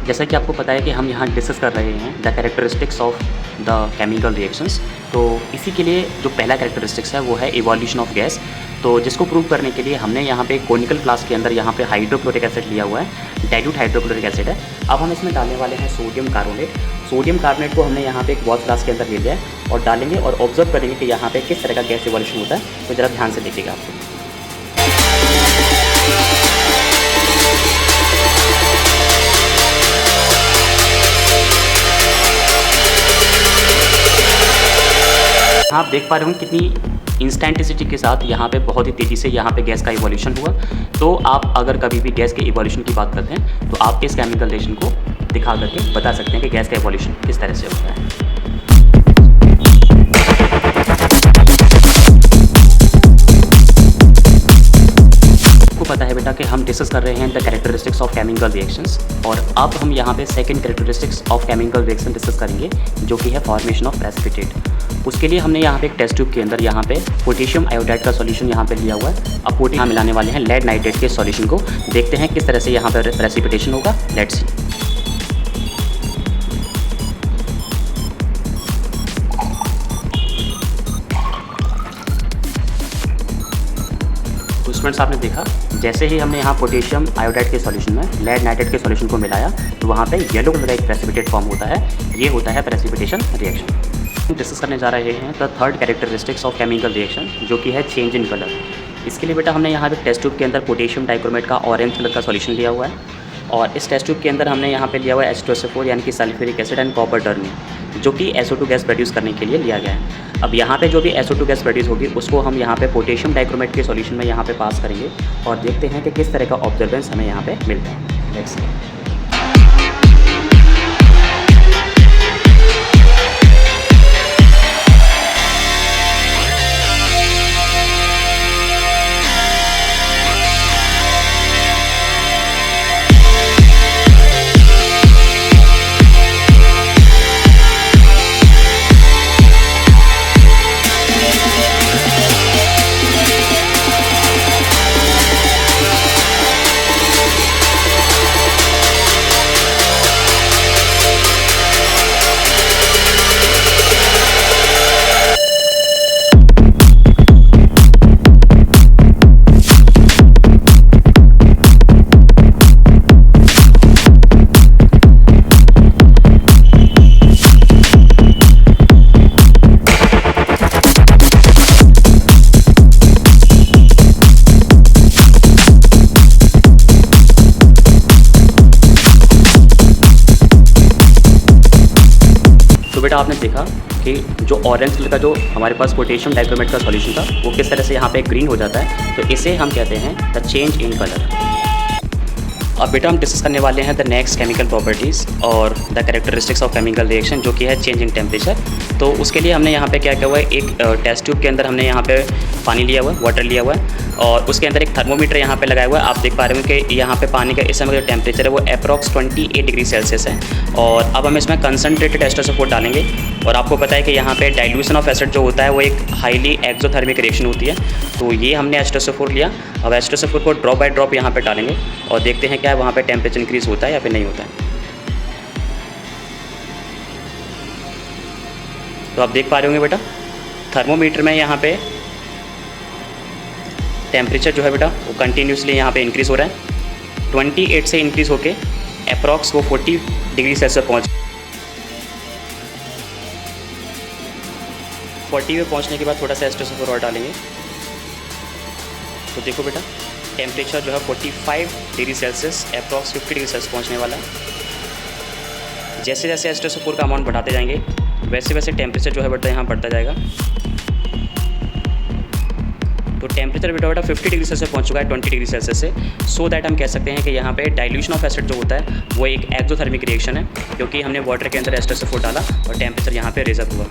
जैसा कि आपको पता है कि हम यहाँ डिस्कस कर रहे हैं the characteristics of the chemical reactions. तो इसी के लिए जो पहला कैरेक्टरिस्टिक्स है वो है इवोल्यूशन ऑफ गैस। तो जिसको प्रूव करने के लिए हमने यहाँ पे कोनिकल फ्लास्क के अंदर यहाँ पे हाइड्रोक्लोरिक एसिड लिया हुआ है, डाइल्यूट हाइड्रोक्लोरिक एसिड है। अब हम इसमें डालने वाले हैं सोडियम कार्बोनेट। सोडियम कार्बोनेट को हमने यहाँ पे एक वॉच फ्लास्क के अंदर ले लिया है और डालेंगे और ऑब्जर्व करेंगे कि यहाँ पे किस तरह का गैस इवोल्यूशन होता है। तो ज़रा ध्यान से देखिएगा आपको। आप देख पा रहे होंगे कितनी इंस्टेंटिसिटी के साथ यहाँ पे बहुत ही तेज़ी से यहाँ पे गैस का इवोल्यूशन हुआ। तो आप अगर कभी भी गैस के इवोल्यूशन की बात करते हैं तो आप इस केमिकल रिएक्शन को दिखा करके बता सकते हैं कि गैस का इवोल्यूशन किस तरह से होता है। पता है बेटा कि हम डिस्कस कर रहे हैं the characteristics of chemical reactions और अब हम यहाँ पे second characteristics of chemical reaction discuss करेंगे जो कि है फॉर्मेशन ऑफ प्रेसिपिटेट। उसके लिए हमने यहाँ पे एक टेस्ट ट्यूब के अंदर यहाँ पे पोटेशियम आयोडाइड का सॉल्यूशन यहाँ पे लिया हुआ है। अब पोटेशियम मिलाने वाले हैं लेड नाइट्रेट के सॉल्यूशन को। देखते हैं किस तरह से यहाँ पर प्रेसिपिटेशन होगा। Let's see. स्टूडेंट्स आपने देखा जैसे ही हमने यहाँ पोटेशियम आयोडाइड के सॉल्यूशन में लेड नाइट्रेट के सॉल्यूशन को मिलाया तो वहाँ पे येलो कलर का एक प्रेसिपिटेट फॉर्म होता है। ये होता है प्रेसिपिटेशन रिएक्शन। हम डिस्कस करने जा रहे हैं the third characteristics of chemical reaction जो कि है चेंज इन कलर। इसके लिए बेटा हमने यहाँ पे टेस्ट ट्यूब के अंदर पोटेशियम डाइक्रोमेट का ऑरेंज कलर का सॉल्यूशन लिया हुआ है और इस टेस्ट ट्यूब के अंदर हमने यहाँ पे लिया हुआ है H2SO4 यानी कि सल्फ्यूरिक एसिड एंड कॉपर टर्नियम जो कि SO2 गैस प्रोड्यूस करने के लिए लिया गया है। अब यहाँ पे जो भी SO2 गैस प्रोड्यूस होगी उसको हम यहाँ पे पोटेशियम डाइक्रोमेट के सॉल्यूशन में यहाँ पे पास करेंगे और देखते हैं कि किस तरह का ऑब्जर्वेंस हमें यहाँ पे मिलता है। Let's see. तो बेटा आपने देखा कि जो ऑरेंज कलर का जो हमारे पास पोटेशियम डाइक्रोमेट का सॉल्यूशन था वो किस तरह से यहाँ पे ग्रीन हो जाता है। तो इसे हम कहते हैं द चेंज इन कलर। अब बेटा हम डिस्कस करने वाले हैं द नेक्स्ट केमिकल प्रॉपर्टीज़ और the characteristics of chemical reaction जो कि है चेंज इन टेम्परेचर। तो उसके लिए हमने यहाँ पे क्या किया हुआ है, एक टेस्ट ट्यूब के अंदर हमने यहाँ पे पानी लिया हुआ है, वाटर लिया हुआ है और उसके अंदर एक थर्मोमीटर यहाँ पे लगाया हुआ है। आप देख पा रहे हो कि यहाँ पे पानी का इस समय जो टेम्परेचर है वो अप्रॉक्स 28 डिग्री सेल्सियस है। और अब हम इसमें कंसनट्रेटेड H2SO4 डालेंगे और आपको पता है कि यहाँ पे डाइल्यूशन ऑफ एसिड जो होता है वो एक हाईली एक्सोथर्मिक रिएक्शन होती है। तो ये हमने H2SO4 लिया। अब H2SO4 को ड्रॉप बाय ड्रॉप यहाँ पे डालेंगे और देखते हैं क्या वहाँ पे टेम्परेचर इंक्रीज होता है या फिर नहीं होता है। तो आप देख पा रहे होंगे बेटा थर्मोमीटर में यहाँ पे टेम्परेचर जो है बेटा वो कंटिन्यूसली यहाँ पे इंक्रीज़ हो रहा है। 28 से इंक्रीज़ होके अप्रॉक्स वो 40 डिग्री सेल्सियस पहुँच 40 में पहुँचने के बाद थोड़ा सा H2SO4 और डालेंगे। तो देखो बेटा टेम्परेचर जो है 45 degree Celsius approx 50 degree Celsius पहुँचने वाला है। जैसे जैसे H2SO4 का अमाउंट बढ़ाते जाएंगे वैसे वैसे टेम्परेचर जो है बेटा यहाँ बढ़ता जाएगा। तो टेम्परेचर बेटा 50 डिग्री सेल्सियस पहुंच चुका है 20 डिग्री सेल्सियस से। सो दैट हम कह सकते हैं कि यहाँ पे डाइल्यूशन ऑफ एसिड जो होता है वो एक एक्सोथर्मिक रिएक्शन है क्योंकि हमने वाटर के अंदर H2SO4 डाला और टेम्परेचर यहाँ पे रेज अप हुआ।